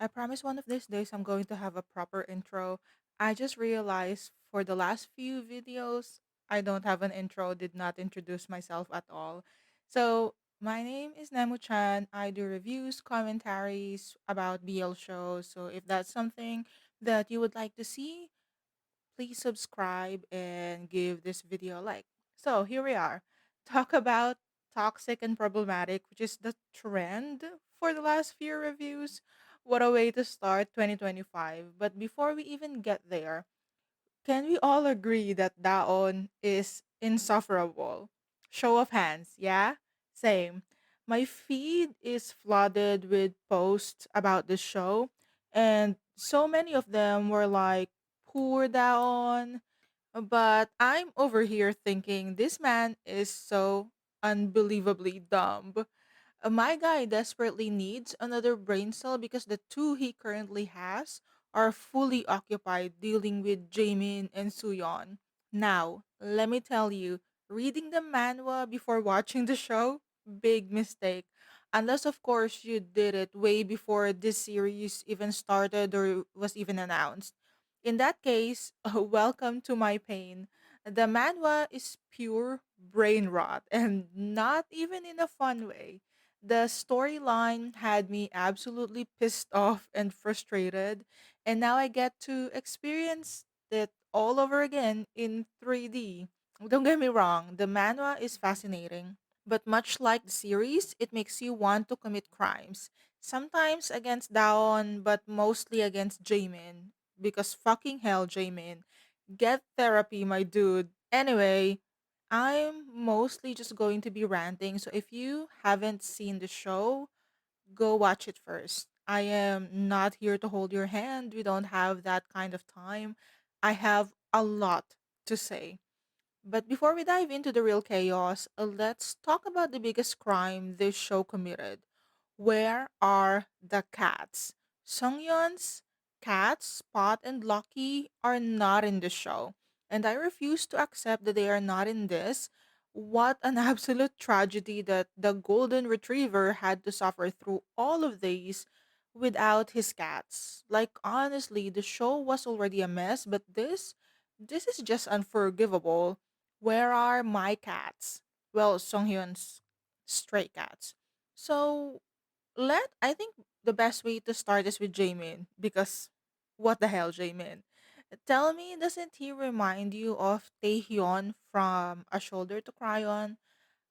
I promise one of these days I'm going to have a proper intro. I just realized for the last few videos, I don't have an intro, did not introduce myself at all. So, my name is Nemu Chan. I do reviews, commentaries about BL shows. So, if that's something that you would like to see, please subscribe and give this video a like. So here we are. Talk about toxic and problematic, which is the trend for the last few reviews. What a way to start 2025. But before we even get there, can we all agree that Daon is insufferable? Show of hands, yeah? Same. My feed is flooded with posts about the show, and so many of them were like, poor Daon. But I'm over here thinking this man is so unbelievably dumb. My guy desperately needs another brain cell because the two he currently has are fully occupied dealing with Jaemin and Suyeon. Now, let me tell you, reading the manhwa before watching the show, big mistake. Unless, of course, you did it way before this series even started or was even announced. In that case, welcome to my pain. The manhwa is pure brain rot and not even in a fun way. The storyline had me absolutely pissed off and frustrated, and now I get to experience it all over again in 3D. Don't get me wrong, the manhwa is fascinating, but much like the series, it makes you want to commit crimes. Sometimes against Daon, but mostly against Jaemin. Because fucking hell, Jaemin. Get therapy, my dude. Anyway, I'm mostly just going to be ranting, so if you haven't seen the show, go watch it first. I am not here to hold your hand. We don't have that kind of time. I have a lot to say. But before we dive into the real chaos, let's talk about the biggest crime this show committed. Where are the cats? Sungyeon's cats, Spot and Lucky, are not in the show. And I refuse to accept that they are not in this. What an absolute tragedy that the golden retriever had to suffer through all of these without his cats. Like honestly, the show was already a mess, but this is just unforgivable. Where are my cats? Well, Songhyun's stray cats. So I think the best way to start is with Jaemin because what the hell, Jaemin? Tell me, doesn't he remind you of Taehyun from A Shoulder to Cry On?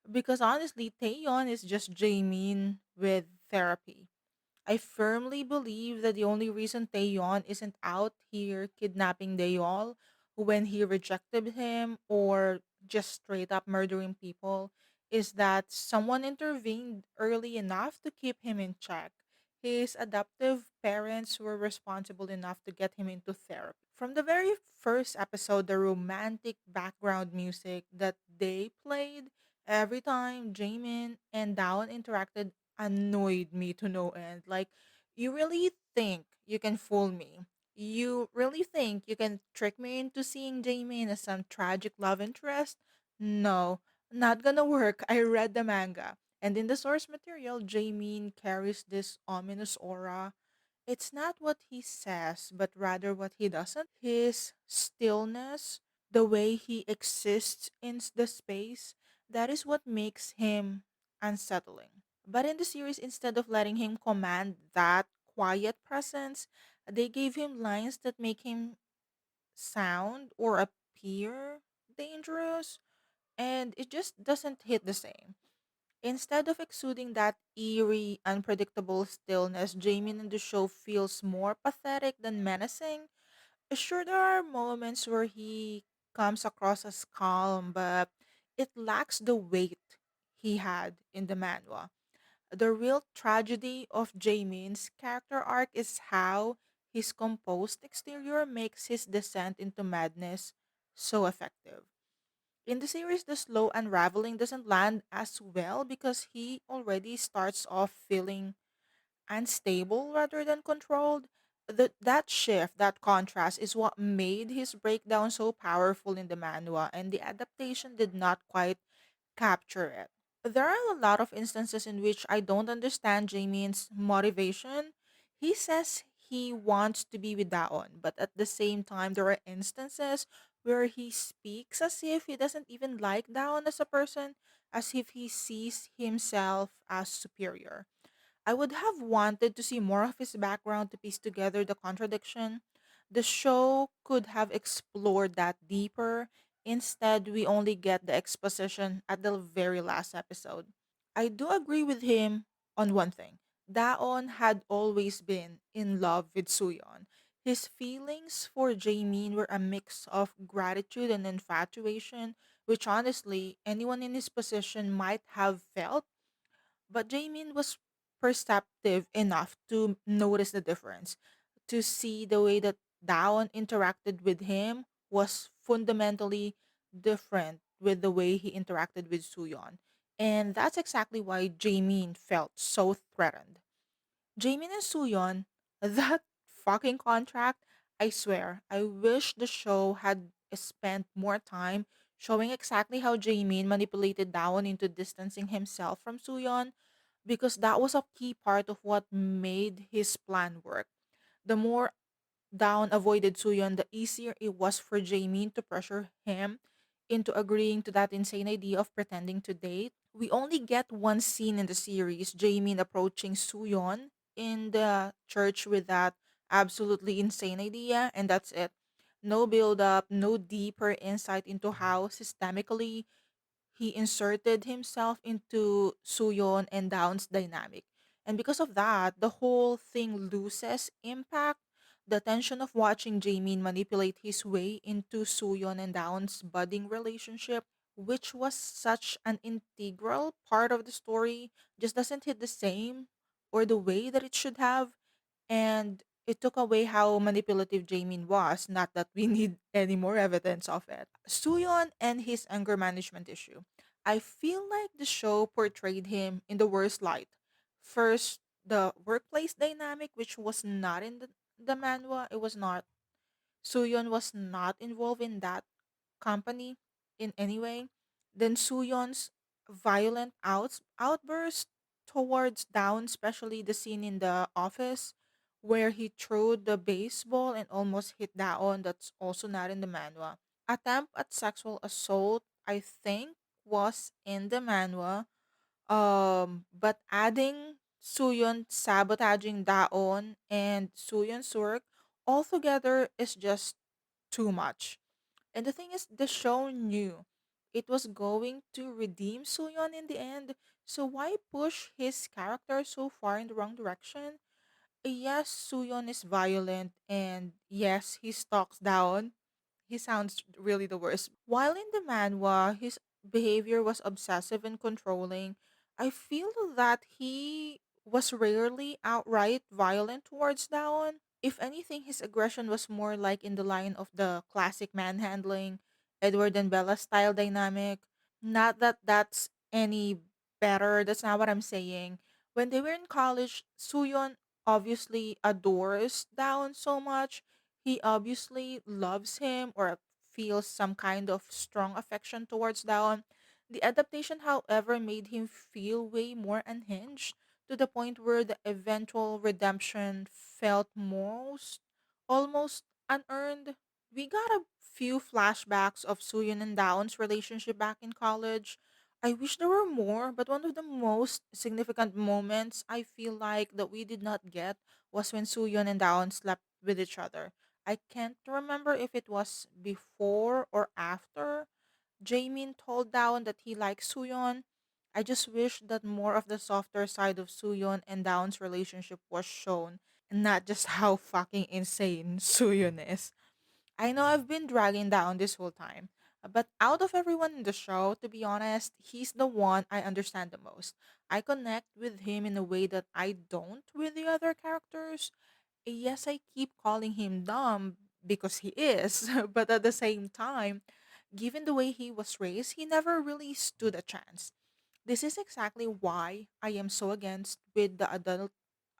Because honestly, Taehyun is just Jaemin with therapy. I firmly believe that the only reason Taeyeon isn't out here kidnapping Daeyeol when he rejected him or just straight up murdering people is that someone intervened early enough to keep him in check. His adoptive parents were responsible enough to get him into therapy. From the very first episode, the romantic background music that they played every time Jamin and Down interacted annoyed me to no end. Like, you really think you can fool me? You really think you can trick me into seeing Jamie as some tragic love interest? No, not gonna work. I read the manga. And in the source material, Jamie carries this ominous aura. It's not what he says, but rather what he doesn't. His stillness, the way he exists in the space, that is what makes him unsettling. But in the series, instead of letting him command that quiet presence, they gave him lines that make him sound or appear dangerous, and it just doesn't hit the same. Instead of exuding that eerie, unpredictable stillness, Jamin in the show feels more pathetic than menacing. Sure, there are moments where he comes across as calm, but it lacks the weight he had in the manhwa. The real tragedy of Jamin's character arc is how his composed exterior makes his descent into madness so effective. In the series, the slow unraveling doesn't land as well because he already starts off feeling unstable rather than controlled. That shift, that contrast, is what made his breakdown so powerful in the manhwa, and the adaptation did not quite capture it. There are a lot of instances in which I don't understand Jamie's motivation. He says he wants to be with Daon, but at the same time, there are instances where he speaks as if he doesn't even like Daon as a person, as if he sees himself as superior. I would have wanted to see more of his background to piece together the contradiction. The show could have explored that deeper. Instead, we only get the exposition at the very last episode. I do agree with him on one thing. Daon had always been in love with Suyon. His feelings for Jaemin were a mix of gratitude and infatuation, which honestly anyone in his position might have felt, but Jamin was perceptive enough to notice the difference, to see the way that Daon interacted with him was fundamentally different with the way he interacted with Suyon. And that's exactly why Jamin felt so threatened. Jamin and Suyon, that fucking contract, I swear, I wish the show had spent more time showing exactly how Jamin manipulated Daon into distancing himself from Suyon, because that was a key part of what made his plan work. The more Daon avoided Suyon, the easier it was for Jamin to pressure him into agreeing to that insane idea of pretending to date. We only get one scene in the series, Jamin approaching Suyon in the church with that absolutely insane idea, and that's it. No build up, no deeper insight into how systemically he inserted himself into Suyon and Down's dynamic. And because of that, the whole thing loses impact. The tension of watching Jamin manipulate his way into Suyon and Down's budding relationship, which was such an integral part of the story, just doesn't hit the same or the way that it should have. And it took away how manipulative Jamin was, not that we need any more evidence of it. Suyon and his anger management issue. I feel like the show portrayed him in the worst light. First, the workplace dynamic, which was not in the manhwa. It was not. Suyon was not involved in that company in any way. Then Suyon's violent outburst towards Down, especially the scene in the office where he threw the baseball and almost hit Daon, that's also not in the manhwa. Attempt at sexual assault, I think, was in the manhwa. But adding Suyon sabotaging Daon and Suyon's work altogether is just too much. And the thing is, the show knew it was going to redeem Suyon in the end, so why push his character so far in the wrong direction? Yes, Suyon is violent, and yes, he stalks down. He sounds really the worst. While in the manhwa, his behavior was obsessive and controlling. I feel that he was rarely outright violent towards Daon. If anything, his aggression was more like in the line of the classic manhandling, Edward and Bella style dynamic. Not that that's any better. That's not what I'm saying. When they were in college, Suyon obviously adores Daon so much. He obviously loves him or feels some kind of strong affection towards Daon. The adaptation, however, made him feel way more unhinged, to the point where the eventual redemption felt most almost unearned. We got a few flashbacks of Suyun and Daon's relationship back in college. I wish there were more, but one of the most significant moments I feel like that we did not get was when Suyun and Daon slept with each other. I can't remember if it was before or after Jaemin told Dawn that he likes Suyon. I just wish that more of the softer side of Suyon and Dawn's relationship was shown, and not just how fucking insane Suyon is. I know I've been dragging down this whole time, but out of everyone in the show, to be honest, he's the one I understand the most. I connect with him in a way that I don't with the other characters. Yes, I keep calling him dumb because he is, but at the same time, given the way he was raised, he never really stood a chance. This is exactly why I am so against with the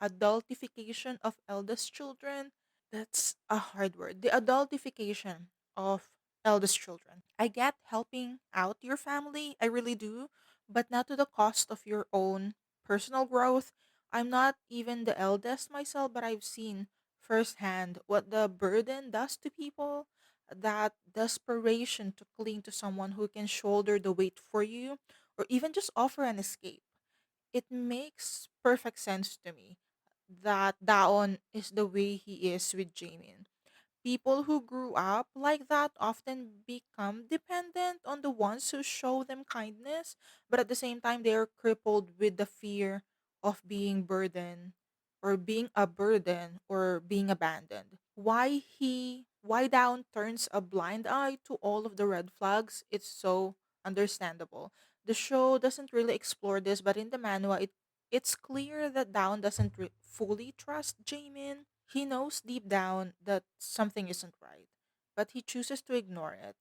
adultification of eldest children. That's a hard word. The adultification of eldest children. I get helping out your family, I really do, but not to the cost of your own personal growth. I'm not even the eldest myself, but I've seen firsthand what the burden does to people. That desperation to cling to someone who can shoulder the weight for you or even just offer an escape. It makes perfect sense to me that Daon is the way he is with Jamin. People who grew up like that often become dependent on the ones who show them kindness, but at the same time, they are crippled with the fear of being burdened or being a burden or being abandoned. Why Down turns a blind eye to all of the red flags, it's so understandable. The show doesn't really explore this, but in the manhwa, it's clear that Down doesn't fully trust Jamin. He knows deep down that something isn't right, but he chooses to ignore it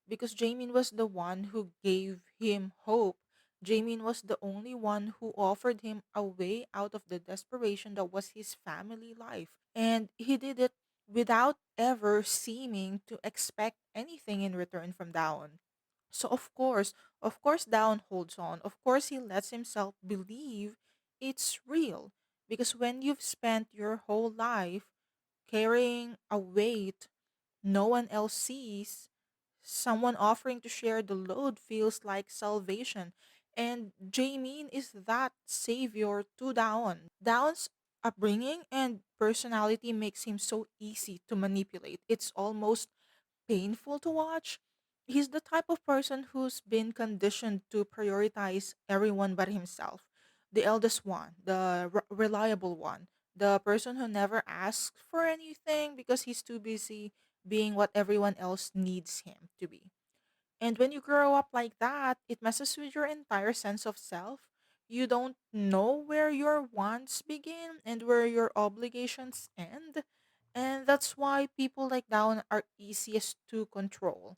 because Jamin was the one who gave him hope. Jamin was the only one who offered him a way out of the desperation that was his family life. And he did it without ever seeming to expect anything in return from Dawn. So of course Down holds on. Of course he lets himself believe it's real. Because when you've spent your whole life carrying a weight no one else sees, someone offering to share the load feels like salvation. And Jamin is that savior to Dawn. Dawn's upbringing and personality makes him so easy to manipulate. It's almost painful to watch. He's the type of person who's been conditioned to prioritize everyone but himself. The eldest one, the reliable one, the person who never asks for anything because he's too busy being what everyone else needs him to be. And when you grow up like that, it messes with your entire sense of self. You don't know where your wants begin and where your obligations end. And that's why people like Down are easiest to control.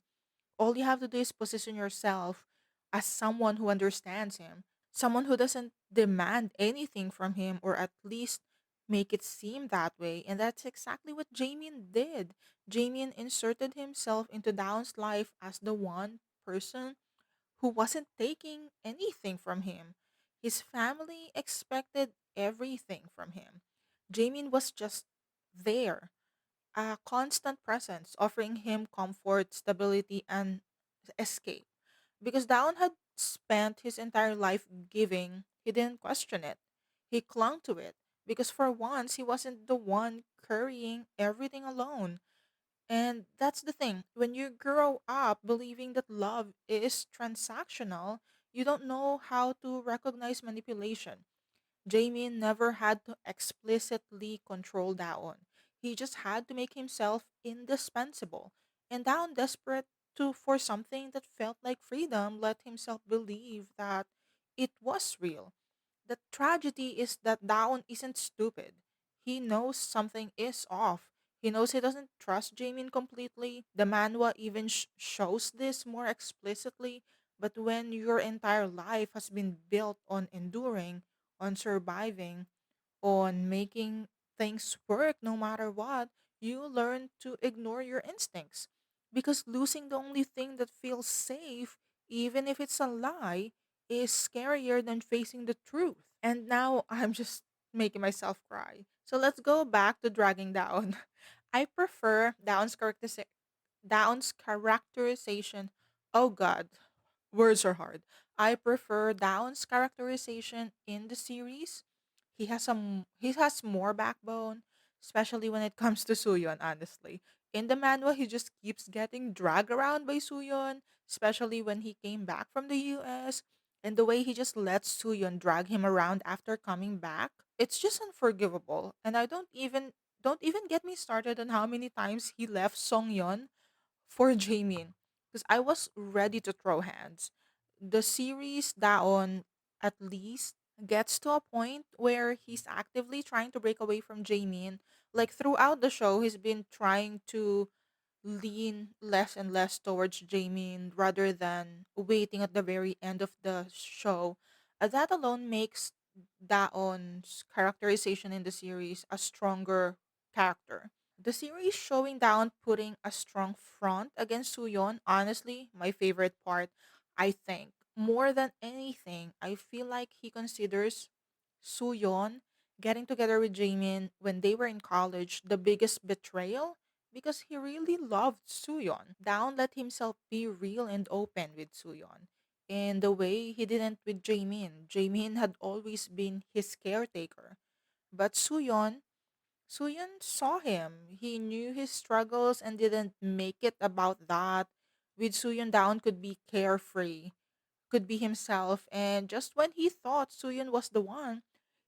All you have to do is position yourself as someone who understands him, someone who doesn't demand anything from him, or at least make it seem that way. And that's exactly what Jamien did. Jamien inserted himself into Down's life as the one person who wasn't taking anything from him. His family expected everything from him. Jamien was just there, a constant presence, offering him comfort, stability, and escape. Because Down had spent his entire life giving, he didn't question it. He clung to it. Because for once, he wasn't the one carrying everything alone. And that's the thing. When you grow up believing that love is transactional, you don't know how to recognize manipulation. Jamie never had to explicitly control Daon. He just had to make himself indispensable. And Daon, desperate for something that felt like freedom, let himself believe that it was real. The tragedy is that Daon isn't stupid. He knows something is off. He knows he doesn't trust Jamin completely. The manhwa even shows this more explicitly. But when your entire life has been built on enduring, on surviving, on making things work no matter what, you learn to ignore your instincts. Because losing the only thing that feels safe, even if it's a lie, is scarier than facing the truth. And now I'm just making myself cry. So let's go back to dragging down. I prefer Down's characterization. Oh God, words are hard. I prefer Down's characterization in the series. He has more backbone, especially when it comes to Suyon, honestly. In the manual, he just keeps getting dragged around by Suyon, especially when he came back from the US. And the way he just lets Suyon drag him around after coming back, it's just unforgivable. And I don't even get me started on how many times he left Songyeon for Jamin because I was ready to throw hands. The series Daon at least gets to a point where he's actively trying to break away from Jamin. Like throughout the show, he's been trying to lean less and less towards Jamin rather than waiting at the very end of the show. That alone makes Daon's characterization in the series a stronger character. The series showing down putting a strong front against Suyon, honestly, my favorite part, I think. More than anything, I feel like he considers Suyon Getting together with Jaemin when they were in college, the biggest betrayal because he really loved Suyeon. Down let himself be real and open with Suyeon. In the way he didn't with Jaemin. Jaemin had always been his caretaker. But Suyeon saw him. He knew his struggles and didn't make it about that. With Suyeon down could be carefree, could be himself, and just when he thought Suyeon was the one,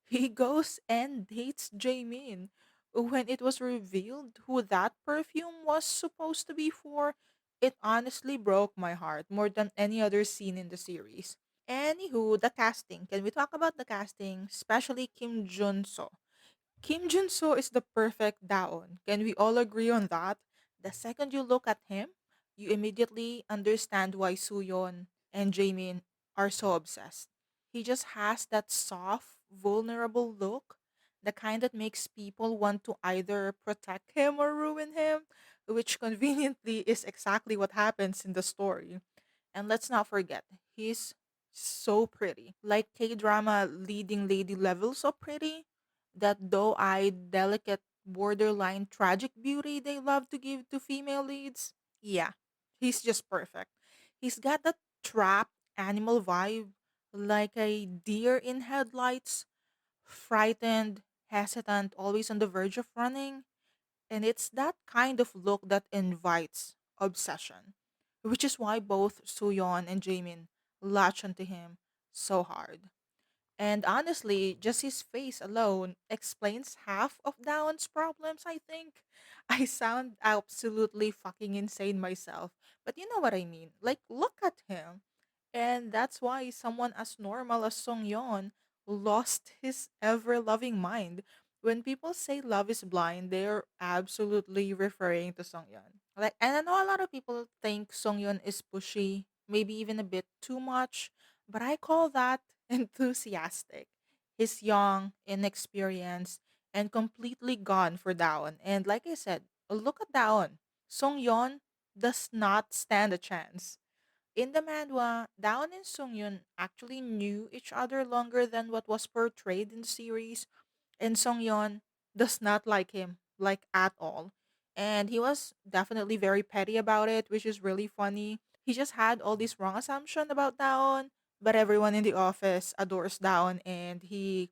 he goes and dates Jaemin. When it was revealed who that perfume was supposed to be for, it honestly broke my heart more than any other scene in the series. Anywho, the casting. Can we talk about the casting? Especially Kim Jun So. Kim Jun So is the perfect Daon. Can we all agree on that? The second you look at him, you immediately understand why Suyeon and Jaemin are so obsessed. He just has that soft, vulnerable look, the kind that makes people want to either protect him or ruin him, which conveniently is exactly what happens in the story. And let's not forget, he's so pretty. Like K drama leading lady level so pretty. That doe eyed, delicate, borderline tragic beauty they love to give to female leads. Yeah, he's just perfect. He's got that trapped animal vibe, like a deer in headlights, frightened, hesitant, always on the verge of running. And it's that kind of look that invites obsession, which is why both Suyeon and Jaemin latch onto him so hard. And honestly, just his face alone explains half of Down's problems, I think. I sound absolutely fucking insane myself, but you know what I mean. Like, look at him. And that's why someone as normal as Song Yeon lost his ever loving mind. When people say love is blind, they're absolutely referring to Song Yeon. Like, and I know a lot of people think Song Yeon is pushy, maybe even a bit too much, but I call that enthusiastic. He's young, inexperienced, and completely gone for Daon. And like I said, look at Daon. Song Yeon does not stand a chance. In the manhwa, Daon and Sung-yun actually knew each other longer than what was portrayed in the series, and Sung-yeon does not like him, like at all. And he was definitely very petty about it, which is really funny. He just had all this wrong assumption about Daon, but everyone in the office adores Daon, and he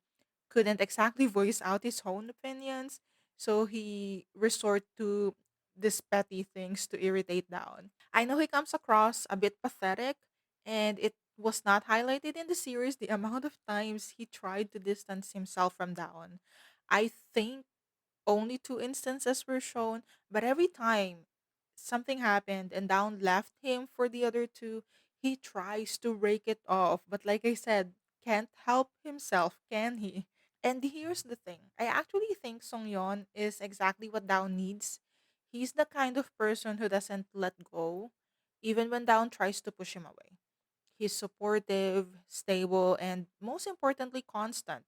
couldn't exactly voice out his own opinions, so he resort to these petty things to irritate Daon. I know he comes across a bit pathetic, and it was not highlighted in the series the amount of times he tried to distance himself from Daon. I think only two instances were shown, but every time something happened and Daon left him for the other two, he tries to rake it off. But like I said, can't help himself, can he? And here's the thing. I actually think Song Yeon is exactly what Dawn needs. He's the kind of person who doesn't let go, even when Dawn tries to push him away. He's supportive, stable, and most importantly, constant.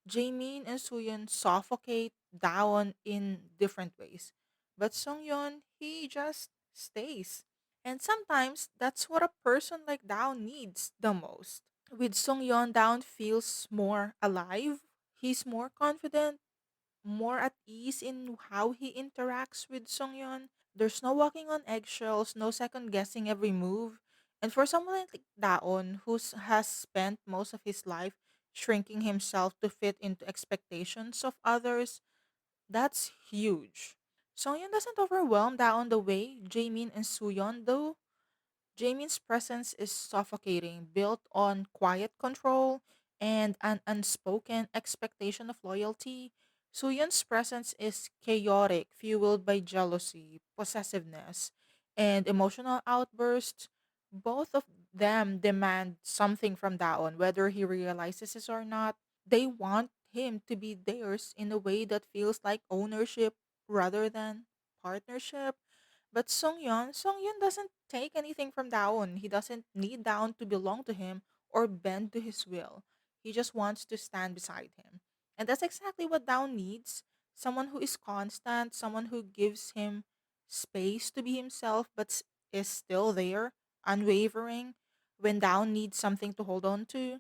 Jaemin and Suyeon suffocate Dawn in different ways. But Song Yeon, he just stays. And sometimes that's what a person like Dawn needs the most. With Sung Yeon, Down feels more alive. He's more confident, more at ease in how he interacts with Sung Yeon. There's no walking on eggshells, no second guessing every move. And for someone like Daon, who has spent most of his life shrinking himself to fit into expectations of others, that's huge. Sung Yeon doesn't overwhelm Daon the way Jaemin and Suyeon do. Jamie's presence is suffocating, built on quiet control and an unspoken expectation of loyalty. Suyun's presence is chaotic, fueled by jealousy, possessiveness, and emotional outbursts. Both of them demand something from Daon, whether he realizes it or not. They want him to be theirs in a way that feels like ownership rather than partnership. But Song Yun doesn't take anything from Daon. He doesn't need Daon to belong to him or bend to his will. He just wants to stand beside him. And that's exactly what Daon needs. Someone who is constant, someone who gives him space to be himself but is still there, unwavering when Daon needs something to hold on to.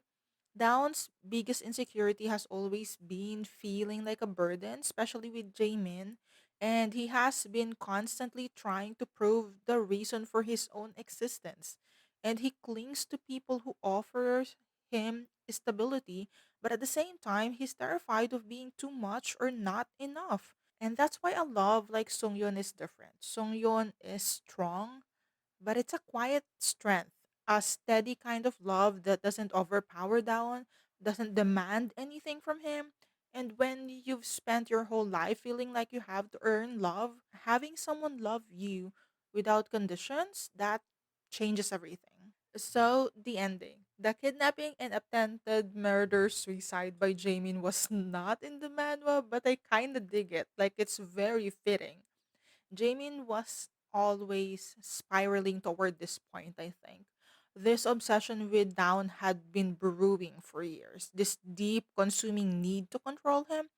Dawn's biggest insecurity has always been feeling like a burden, especially with Jaemin, and he has been constantly trying to prove the reason for his own existence. And he clings to people who offer him stability, but at the same time, he's terrified of being too much or not enough. And that's why a love like Sungyeon is different. Sungyeon is strong, but it's a quiet strength, a steady kind of love that doesn't overpower down, doesn't demand anything from him. And when you've spent your whole life feeling like you have to earn love, having someone love you without conditions, that changes everything. So, the ending. The kidnapping and attempted murder suicide by Jamin was not in the manual, but I kind of dig it. Like, it's very fitting. Jamin was always spiraling toward this point, I think. This obsession with Down had been brewing for years. This deep, consuming need to control him.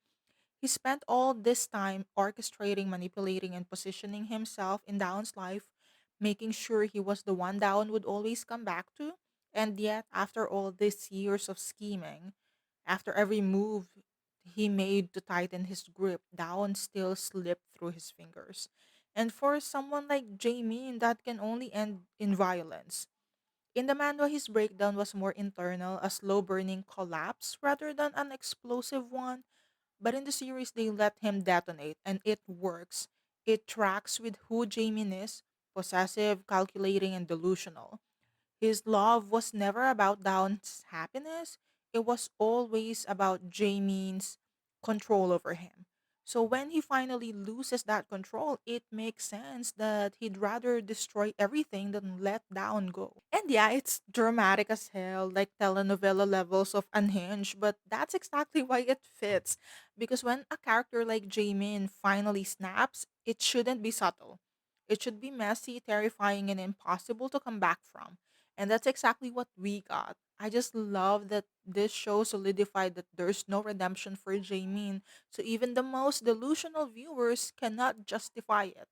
He spent all this time orchestrating, manipulating, and positioning himself in Down's life, making sure he was the one Down would always come back to. And yet, after all these years of scheming, after every move he made to tighten his grip, Down still slipped through his fingers. And for someone like Jamie, that can only end in violence. In the manga, his breakdown was more internal, a slow burning collapse rather than an explosive one. But in the series, they let him detonate, and it works. It tracks with who Jamin is, possessive, calculating, and delusional. His love was never about Down's happiness. It was always about Jamie's control over him. So when he finally loses that control, it makes sense that he'd rather destroy everything than let Down go. And yeah, it's dramatic as hell, like telenovela levels of unhinged, but that's exactly why it fits. Because when a character like Jamin finally snaps, it shouldn't be subtle. It should be messy, terrifying, and impossible to come back from. And that's exactly what we got. I just love that this show solidified that there's no redemption for Jamin, so even the most delusional viewers cannot justify it.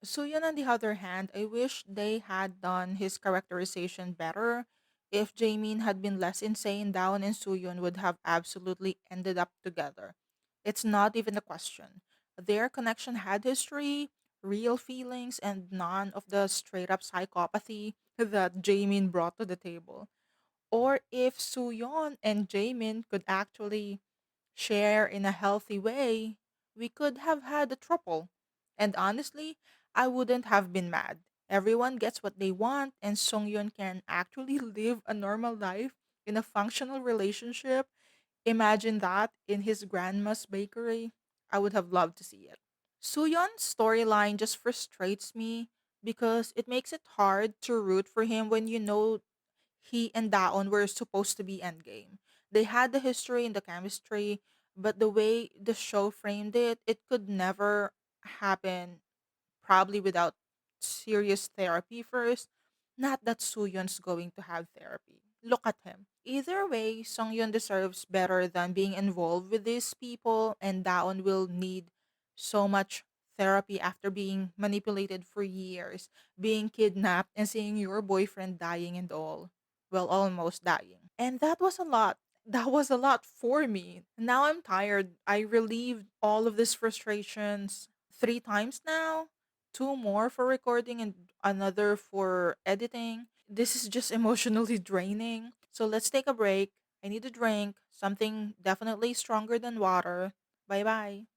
Suyan, on the other hand, I wish they had done his characterization better. If Jamin had been less insane, Down and Suyun would have absolutely ended up together. It's not even a question. Their connection had history, real feelings, and none of the straight up psychopathy that Jamin brought to the table. Or if Suyon and Jamin could actually share in a healthy way, we could have had a trouble. And honestly, I wouldn't have been mad. Everyone gets what they want, and Songyun can actually live a normal life in a functional relationship. Imagine that in his grandma's bakery. I would have loved to see it. Suyon's storyline just frustrates me because it makes it hard to root for him when you know he and Daon were supposed to be endgame. They had the history and the chemistry, but the way the show framed it, it could never happen, probably without serious therapy first. Not that Sooyon's going to have therapy. Look at him. Either way, Songyeon deserves better than being involved with these people, and Daon will need so much therapy after being manipulated for years, being kidnapped, and seeing your boyfriend dying and all. Well, almost dying. And that was a lot. That was a lot for me. Now I'm tired. I relieved all of these frustrations 3 times now, two more for recording and another for editing. This is just emotionally draining. So let's take a break. I need a drink, something definitely stronger than water. Bye bye.